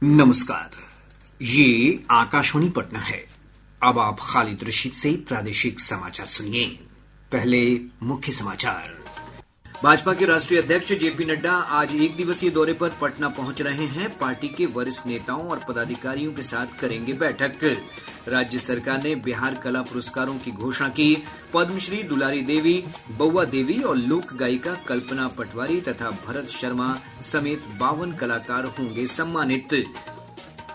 नमस्कार। ये आकाशवाणी पटना है। अब आप खालिद रशीद से प्रादेशिक समाचार सुनिए। पहले मुख्य समाचार। भाजपा के राष्ट्रीय अध्यक्ष जेपी नड्डा आज एक दिवसीय दौरे पर पटना पहुंच रहे हैं। पार्टी के वरिष्ठ नेताओं और पदाधिकारियों के साथ करेंगे बैठक। राज्य सरकार ने बिहार कला पुरस्कारों की घोषणा की। पद्मश्री दुलारी देवी, बउआ देवी और लोक गायिका कल्पना पटवारी तथा भरत शर्मा समेत 52 कलाकार होंगे सम्मानित।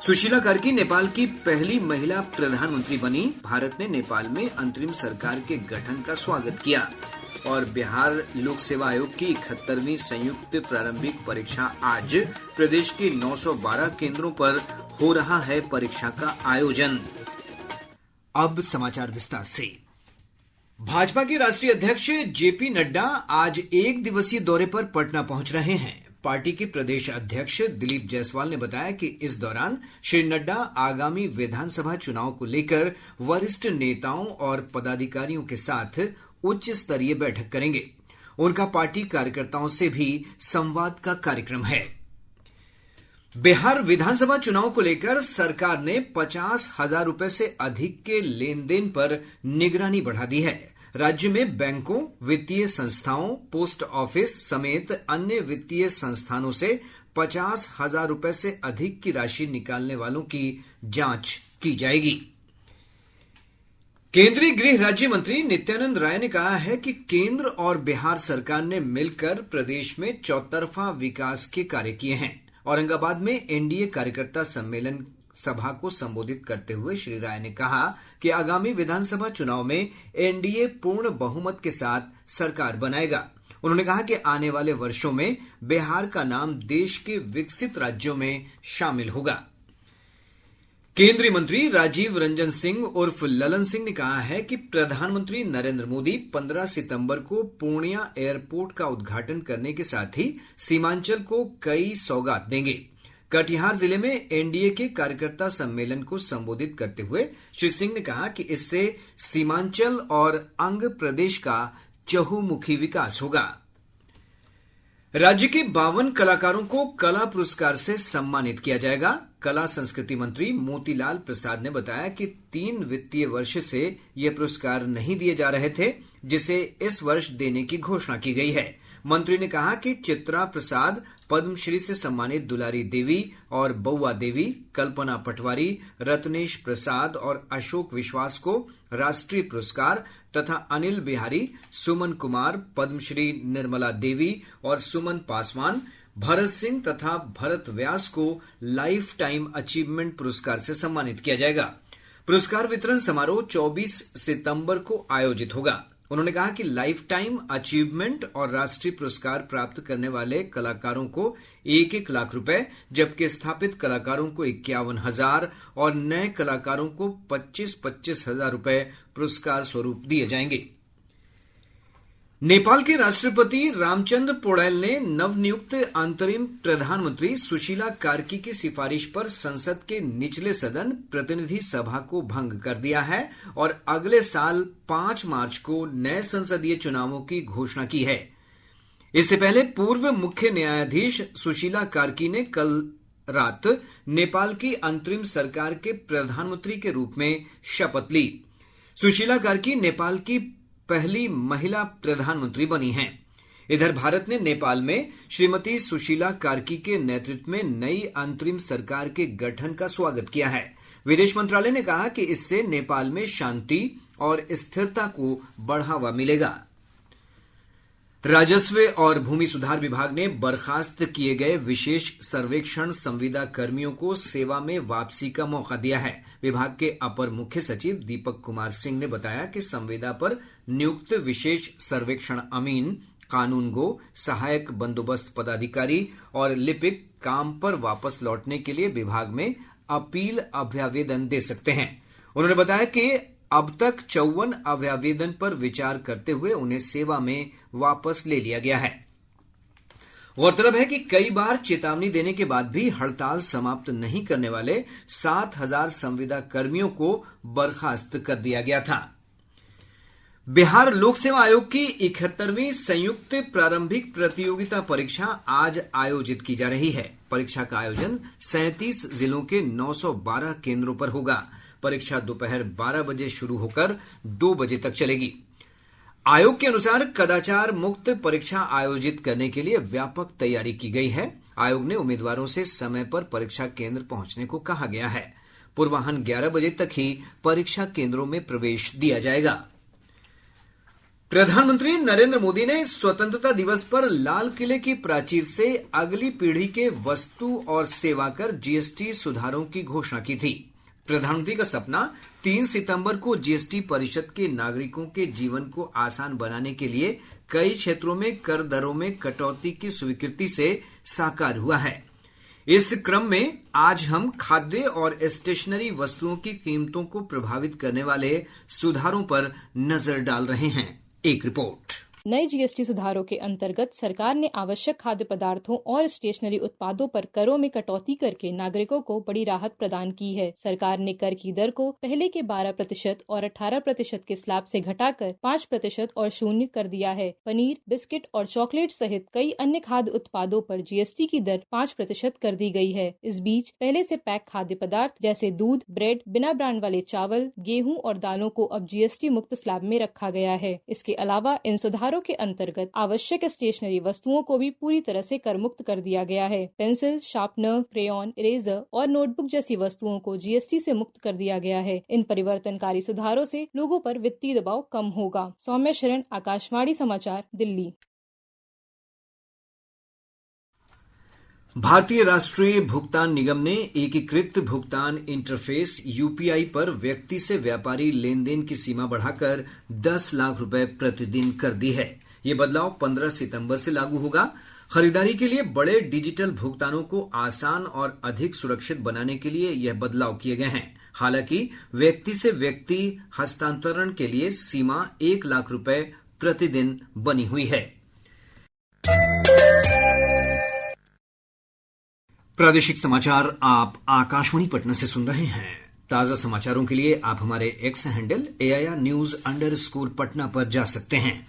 सुशीला कार्की नेपाल की पहली महिला प्रधानमंत्री बनी। भारत ने नेपाल में अंतरिम सरकार के गठन का स्वागत किया। और बिहार लोक सेवा आयोग की 71वीं संयुक्त प्रारंभिक परीक्षा आज। प्रदेश के 912 केंद्रों पर हो रहा है परीक्षा का आयोजन। अब समाचार विस्तार से। भाजपा के राष्ट्रीय अध्यक्ष जेपी नड्डा आज एक दिवसीय दौरे पर पटना पहुंच रहे हैं। पार्टी के प्रदेश अध्यक्ष दिलीप जायसवाल ने बताया कि इस दौरान श्री नड्डा आगामी विधानसभा चुनाव को लेकर वरिष्ठ नेताओं और पदाधिकारियों के साथ उच्च स्तरीय बैठक करेंगे। उनका पार्टी कार्यकर्ताओं से भी संवाद का कार्यक्रम है। बिहार विधानसभा चुनाव को लेकर सरकार ने 50,000 रुपए से अधिक के लेन देन पर निगरानी बढ़ा दी है। राज्य में बैंकों, वित्तीय संस्थाओं, पोस्ट ऑफिस समेत अन्य वित्तीय संस्थानों से 50,000 रुपए से अधिक की राशि निकालने वालों की जांच की जाएगी। केंद्रीय गृह राज्य मंत्री नित्यानंद राय ने कहा है कि केंद्र और बिहार सरकार ने मिलकर प्रदेश में चौतरफा विकास के कार्य किए हैं। औरंगाबाद में एनडीए कार्यकर्ता सम्मेलन सभा को संबोधित करते हुए श्री राय ने कहा कि आगामी विधानसभा चुनाव में एनडीए पूर्ण बहुमत के साथ सरकार बनाएगा। उन्होंने कहा कि आने वाले वर्षों में बिहार का नाम देश के विकसित राज्यों में शामिल होगा। केंद्रीय मंत्री राजीव रंजन सिंह उर्फ ललन सिंह ने कहा है कि प्रधानमंत्री नरेंद्र मोदी 15 सितंबर को पूर्णिया एयरपोर्ट का उद्घाटन करने के साथ ही सीमांचल को कई सौगात देंगे। कटिहार जिले में एनडीए के कार्यकर्ता सम्मेलन को संबोधित करते हुए श्री सिंह ने कहा कि इससे सीमांचल और अंग प्रदेश का चहुमुखी विकास होगा। राज्य के 52 कलाकारों को कला पुरस्कार से सम्मानित किया जाएगा। कला संस्कृति मंत्री मोतीलाल प्रसाद ने बताया कि 3 वित्तीय वर्ष से ये पुरस्कार नहीं दिए जा रहे थे, जिसे इस वर्ष देने की घोषणा की गई है। मंत्री ने कहा कि चित्रा प्रसाद पद्मश्री से सम्मानित दुलारी देवी और बउआ देवी, कल्पना पटवारी, रत्नेश प्रसाद और अशोक विश्वास को राष्ट्रीय पुरस्कार तथा अनिल बिहारी, सुमन कुमार, पद्मश्री निर्मला देवी और सुमन पासवान, भरत सिंह तथा भरत व्यास को लाइफ टाइम अचीवमेंट पुरस्कार से सम्मानित किया जाएगा। पुरस्कार वितरण समारोह 24 सितंबर को आयोजित होगा। उन्होंने कहा कि लाइफ टाइम अचीवमेंट और राष्ट्रीय पुरस्कार प्राप्त करने वाले कलाकारों को 1-1 लाख रुपए, जबकि स्थापित कलाकारों को 51,000 और नए कलाकारों को 25-25 हजार रुपए पुरस्कार स्वरूप दिए जाएंगे। नेपाल के राष्ट्रपति रामचंद्र पौडेल ने नवनियुक्त अंतरिम प्रधानमंत्री सुशीला कार्की की सिफारिश पर संसद के निचले सदन प्रतिनिधि सभा को भंग कर दिया है और अगले साल 5 मार्च को नए संसदीय चुनावों की घोषणा की है। इससे पहले पूर्व मुख्य न्यायाधीश सुशीला कार्की ने कल रात नेपाल की अंतरिम सरकार के प्रधानमंत्री के रूप में शपथ ली। सुशीला कार्की नेपाल की पहली महिला प्रधानमंत्री बनी हैं। इधर भारत ने नेपाल में श्रीमती सुशीला कार्की के नेतृत्व में नई अंतरिम सरकार के गठन का स्वागत किया है। विदेश मंत्रालय ने कहा कि इससे नेपाल में शांति और स्थिरता को बढ़ावा मिलेगा। राजस्व और भूमि सुधार विभाग ने बर्खास्त किए गए विशेष सर्वेक्षण संविदा कर्मियों को सेवा में वापसी का मौका दिया है। विभाग के अपर मुख्य सचिव दीपक कुमार सिंह ने बताया कि संविदा पर नियुक्त विशेष सर्वेक्षण अमीन, कानूनगो, सहायक बंदोबस्त पदाधिकारी और लिपिक काम पर वापस लौटने के लिए विभाग में अपील अभ्यावेदन दे सकते हैं। उन्होंने बताया कि अब तक 54 अभ्यावेदन पर विचार करते हुए उन्हें सेवा में वापस ले लिया गया है। गौरतलब है कि कई बार चेतावनी देने के बाद भी हड़ताल समाप्त नहीं करने वाले 7,000 संविदा कर्मियों को बर्खास्त कर दिया गया था। बिहार लोक सेवा आयोग की 71वीं संयुक्त प्रारंभिक प्रतियोगिता परीक्षा आज आयोजित की जा रही है। परीक्षा का आयोजन 37 जिलों के 912 केंद्रों पर होगा। परीक्षा दोपहर 12 बजे शुरू होकर 2 बजे तक चलेगी। आयोग के अनुसार कदाचार मुक्त परीक्षा आयोजित करने के लिए व्यापक तैयारी की गई है। आयोग ने उम्मीदवारों से समय पर परीक्षा केंद्र पहुंचने को कहा गया है। पूर्वाह्न 11 बजे तक ही परीक्षा केंद्रों में प्रवेश दिया जाएगा। प्रधानमंत्री नरेंद्र मोदी ने स्वतंत्रता दिवस पर लाल किले की प्राचीर से अगली पीढ़ी के वस्तु और सेवा कर जीएसटी सुधारों की घोषणा की थी। प्रधानमंत्री का सपना 3 सितंबर को जीएसटी परिषद के नागरिकों के जीवन को आसान बनाने के लिए कई क्षेत्रों में कर दरों में कटौती की स्वीकृति से साकार हुआ है। इस क्रम में आज हम खाद्य और स्टेशनरी वस्तुओं की कीमतों को प्रभावित करने वाले सुधारों पर नजर डाल रहे हैं। एक रिपोर्ट। नए जीएसटी सुधारों के अंतर्गत सरकार ने आवश्यक खाद्य पदार्थों और स्टेशनरी उत्पादों पर करों में कटौती करके नागरिकों को बड़ी राहत प्रदान की है। सरकार ने कर की दर को पहले के 12% और 18% के स्लैब से घटाकर 5% और 0% कर दिया है। पनीर, बिस्किट और चॉकलेट सहित कई अन्य खाद्य उत्पादों पर जीएसटी की दर 5% कर दी गई है। इस बीच पहले से पैक खाद्य पदार्थ जैसे दूध, ब्रेड, बिना ब्रांड वाले चावल, गेहूं और दालों को अब जीएसटी मुक्त स्लैब में रखा गया है। इसके अलावा इन सुधारों के अंतर्गत आवश्यक स्टेशनरी वस्तुओं को भी पूरी तरह से कर मुक्त कर दिया गया है। पेंसिल, शार्पनर, क्रेयॉन, इरेजर और नोटबुक जैसी वस्तुओं को जीएसटी से मुक्त कर दिया गया है। इन परिवर्तनकारी सुधारों से लोगों पर वित्तीय दबाव कम होगा। सौम्या शरण, आकाशवाणी समाचार, दिल्ली। भारतीय राष्ट्रीय भुगतान निगम ने एकीकृत भुगतान इंटरफेस यूपीआई पर व्यक्ति से व्यापारी लेनदेन की सीमा बढ़ाकर 10 लाख रुपए प्रतिदिन कर दी है। यह बदलाव 15 सितंबर से लागू होगा। खरीदारी के लिए बड़े डिजिटल भुगतानों को आसान और अधिक सुरक्षित बनाने के लिए यह बदलाव किए गए हैं। हालांकि व्यक्ति से व्यक्ति हस्तांतरण के लिए सीमा 1 लाख रुपए प्रतिदिन बनी हुई है। प्रादेशिक समाचार आप आकाशवाणी पटना से सुन रहे हैं। ताजा समाचारों के लिए आप हमारे एक्स हैंडल AIR_News_पटना पर जा सकते हैं।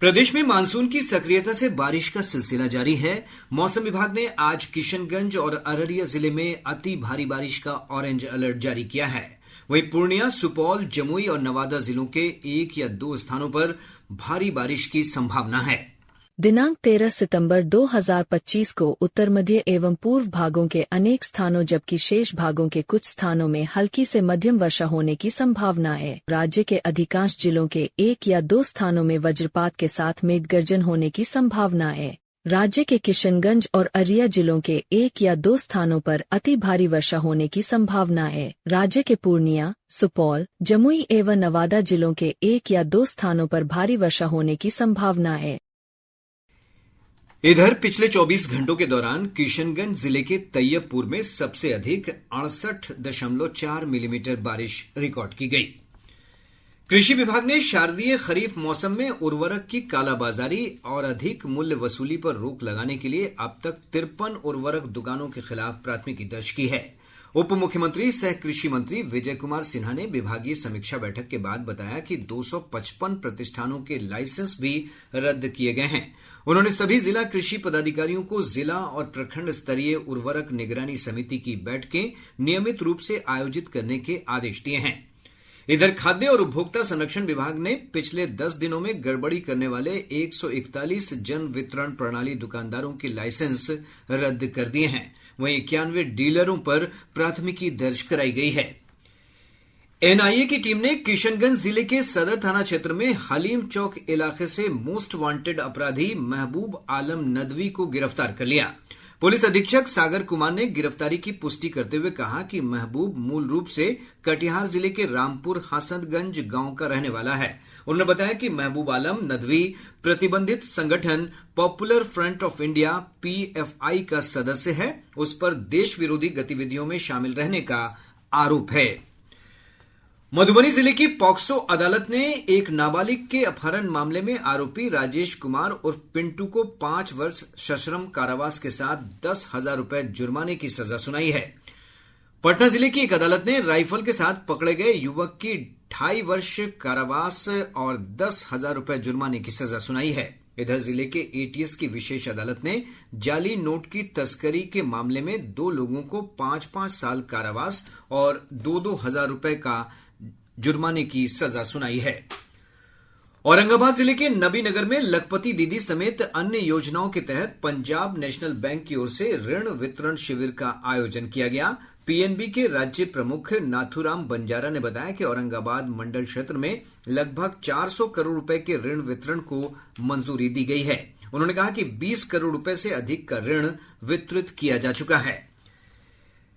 प्रदेश में मानसून की सक्रियता से बारिश का सिलसिला जारी है। मौसम विभाग ने आज किशनगंज और अररिया जिले में अति भारी बारिश का ऑरेंज अलर्ट जारी किया है। वहीं पूर्णिया, सुपौल, जमुई और नवादा जिलों के 1 या 2 स्थानों पर भारी बारिश की संभावना है। दिनांक 13 सितंबर 2025 को उत्तर मध्य एवं पूर्व भागों के अनेक स्थानों जबकि शेष भागों के कुछ स्थानों में हल्की से मध्यम वर्षा होने की संभावना है। राज्य के अधिकांश जिलों के 1 या 2 स्थानों में वज्रपात के साथ मेघ गर्जन होने की संभावना है। राज्य के किशनगंज और अररिया जिलों के 1 या 2 स्थानों पर अति भारी वर्षा होने की संभावना है। राज्य के पूर्णिया, सुपौल, जमुई एवं नवादा जिलों के 1 या 2 स्थानों पर भारी वर्षा होने की संभावना है। इधर पिछले 24 घंटों के दौरान किशनगंज जिले के तैयबपुर में सबसे अधिक 68.4 मिलीमीटर बारिश रिकॉर्ड की गई। कृषि विभाग ने शारदीय खरीफ मौसम में उर्वरक की कालाबाजारी और अधिक मूल्य वसूली पर रोक लगाने के लिए अब तक 53 उर्वरक दुकानों के खिलाफ प्राथमिकी दर्ज की है। उप मुख्यमंत्री सह कृषि मंत्री विजय कुमार सिन्हा ने विभागीय समीक्षा बैठक के बाद बताया कि 255 प्रतिष्ठानों के लाइसेंस भी रद्द किए गए हैं। उन्होंने सभी जिला कृषि पदाधिकारियों को जिला और प्रखंड स्तरीय उर्वरक निगरानी समिति की बैठकें नियमित रूप से आयोजित करने के आदेश दिए हैं। इधर खाद्य और उपभोक्ता संरक्षण विभाग ने पिछले 10 दिनों में गड़बड़ी करने वाले 141 जन वितरण प्रणाली दुकानदारों के लाइसेंस रद्द कर दिए हैं। वहीं 91 डीलरों पर प्राथमिकी दर्ज कराई गई है। एनआईए की टीम ने किशनगंज जिले के सदर थाना क्षेत्र में हलीम चौक इलाके से मोस्ट वांटेड अपराधी महबूब आलम नदवी को गिरफ्तार कर लिया। पुलिस अधीक्षक सागर कुमार ने गिरफ्तारी की पुष्टि करते हुए कहा कि महबूब मूल रूप से कटिहार जिले के रामपुर हसनगंज गांव का रहने वाला है। उन्होंने बताया कि महबूब आलम नदवी प्रतिबंधित संगठन popular front of India PFI का सदस्य है। उस पर देश विरोधी गतिविधियों में शामिल रहने का आरोप है। मधुबनी जिले की पॉक्सो अदालत ने एक नाबालिग के अपहरण मामले में आरोपी राजेश कुमार उर्फ पिंटू को 5 वर्ष सश्रम कारावास के साथ 10,000 रुपए जुर्माने की सजा सुनाई है। पटना जिले की एक अदालत ने राइफल के साथ पकड़े गए युवक की 2.5 वर्ष कारावास और 10,000 रुपए जुर्माने की सजा सुनाई है। इधर जिले के एटीएस की विशेष अदालत ने जाली नोट की तस्करी के मामले में 2 लोगों को 5-5 साल कारावास और 2-2 हजार रुपए का जुर्माने की सजा सुनाई है। औरंगाबाद जिले के नबीनगर में लखपति दीदी समेत अन्य योजनाओं के तहत पंजाब नेशनल बैंक की ओर से ऋण वितरण शिविर का आयोजन किया गया। पीएनबी के राज्य प्रमुख नाथूराम बंजारा ने बताया कि औरंगाबाद मंडल क्षेत्र में लगभग 400 करोड़ रुपए के ऋण वितरण को मंजूरी दी गई है। उन्होंने कहा कि 20 करोड़ रुपए से अधिक का ऋण वितरित किया जा चुका है।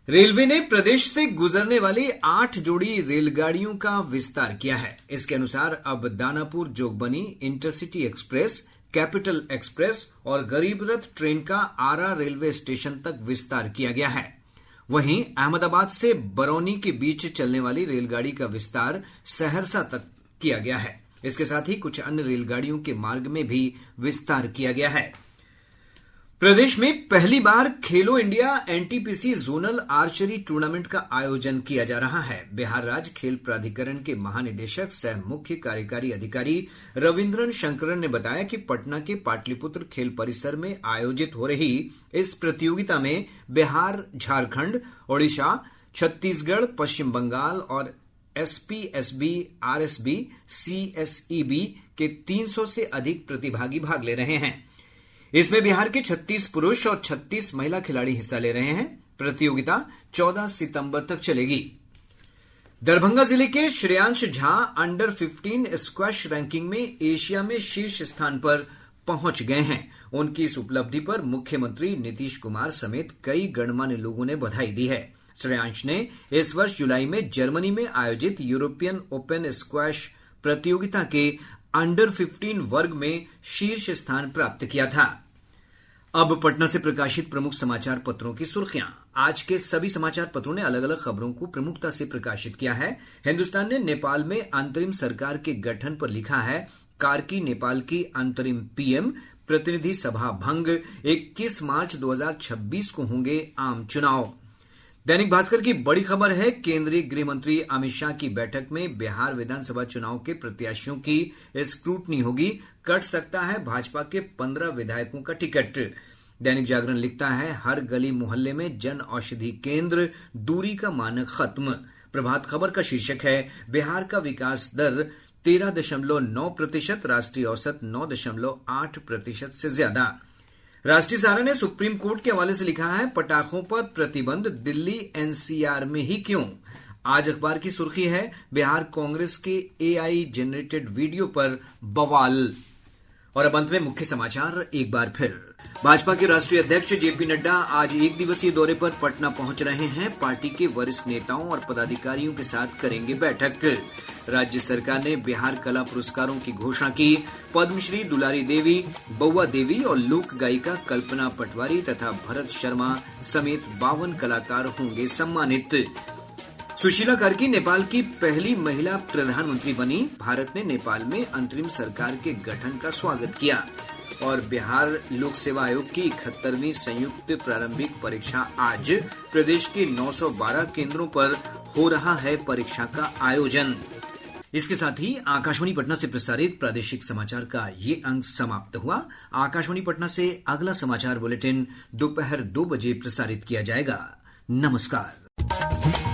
रेलवे ने प्रदेश से गुजरने वाली 8 जोड़ी रेलगाड़ियों का विस्तार किया है। इसके अनुसार अब Danapur Jogbani intercity express, capital express और गरीब रथ ट्रेन का आरा रेलवे स्टेशन तक विस्तार किया गया है। वहीं अहमदाबाद से बरौनी के बीच चलने वाली रेलगाड़ी का विस्तार सहरसा तक किया गया है। इसके साथ ही कुछ अन्य रेलगाड़ियों के मार्ग में भी विस्तार किया गया है। प्रदेश में पहली बार खेलो India NTPC zonal archery tournament का आयोजन किया जा रहा है। बिहार राज्य खेल प्राधिकरण के महानिदेशक सह मुख्य कार्यकारी अधिकारी रविन्द्रन शंकरन ने बताया कि पटना के पाटलिपुत्र खेल परिसर में आयोजित हो रही इस प्रतियोगिता में बिहार, झारखंड, ओडिशा, छत्तीसगढ़, पश्चिम बंगाल और एसपीएसबी, आरएसबी, सीएसईबी के 300 से अधिक प्रतिभागी भाग ले रहे हैं। इसमें बिहार के 36 पुरुष और 36 महिला खिलाड़ी हिस्सा ले रहे हैं। प्रतियोगिता 14 सितंबर तक चलेगी। दरभंगा जिले के Shreyansh Jha under 15 squash ranking में एशिया में शीर्ष स्थान पर पहुंच गए हैं। उनकी इस उपलब्धि पर मुख्यमंत्री नीतीश कुमार समेत कई गणमान्य लोगों ने बधाई दी है। श्रेयांश ने इस वर्ष जुलाई में जर्मनी में आयोजित यूरोपियन ओपन स्क्वैश प्रतियोगिता के अंडर 15 वर्ग में शीर्ष स्थान प्राप्त किया था। अब पटना से प्रकाशित प्रमुख समाचार पत्रों की सुर्खियां। आज के सभी समाचार पत्रों ने अलग अलग खबरों को प्रमुखता से प्रकाशित किया है। हिन्दुस्तान ने नेपाल में अंतरिम सरकार के गठन पर लिखा है, कार्की नेपाल की अंतरिम पीएम, प्रतिनिधि सभा भंग, 21 मार्च 2026 को होंगे आम चुनाव। दैनिक भास्कर की बड़ी खबर है, केंद्रीय गृह मंत्री अमित शाह की बैठक में बिहार विधानसभा चुनाव के प्रत्याशियों की स्क्रूटनी होगी, कट सकता है भाजपा के 15 विधायकों का टिकट। दैनिक जागरण लिखता है, हर गली मोहल्ले में जन औषधि केंद्र, दूरी का मानक खत्म। प्रभात खबर का शीर्षक है, बिहार का विकास दर 13.9%, राष्ट्रीय औसत 9.8% से ज्यादा। राष्ट्रीय सहारा ने सुप्रीम कोर्ट के हवाले से लिखा है, पटाखों पर प्रतिबंध दिल्ली एनसीआर में ही क्यों। आज अखबार की सुर्खी है, बिहार कांग्रेस के एआई जनरेटेड वीडियो पर बवाल। और अब अंत में मुख्य समाचार एक बार फिर। भाजपा के राष्ट्रीय अध्यक्ष जेपी नड्डा आज 1 दिवसीय दौरे पर पटना पहुंच रहे हैं। पार्टी के वरिष्ठ नेताओं और पदाधिकारियों के साथ करेंगे बैठक। राज्य सरकार ने बिहार कला पुरस्कारों की घोषणा की। पद्मश्री दुलारी देवी, बउआ देवी और लोक गायिका कल्पना पटवारी तथा भरत शर्मा समेत 52 कलाकार होंगे सम्मानित। सुशीला कार्की नेपाल की पहली महिला प्रधानमंत्री बनी। भारत ने नेपाल में अंतरिम सरकार के गठन का स्वागत किया। और बिहार लोक सेवा आयोग की 71वीं संयुक्त प्रारंभिक परीक्षा आज। प्रदेश के 912 केंद्रों पर हो रहा है परीक्षा का आयोजन। इसके साथ ही आकाशवाणी पटना से प्रसारित प्रादेशिक समाचार का ये अंक समाप्त हुआ। आकाशवाणी पटना से अगला समाचार बुलेटिन दोपहर 2 बजे प्रसारित किया जाएगा। नमस्कार।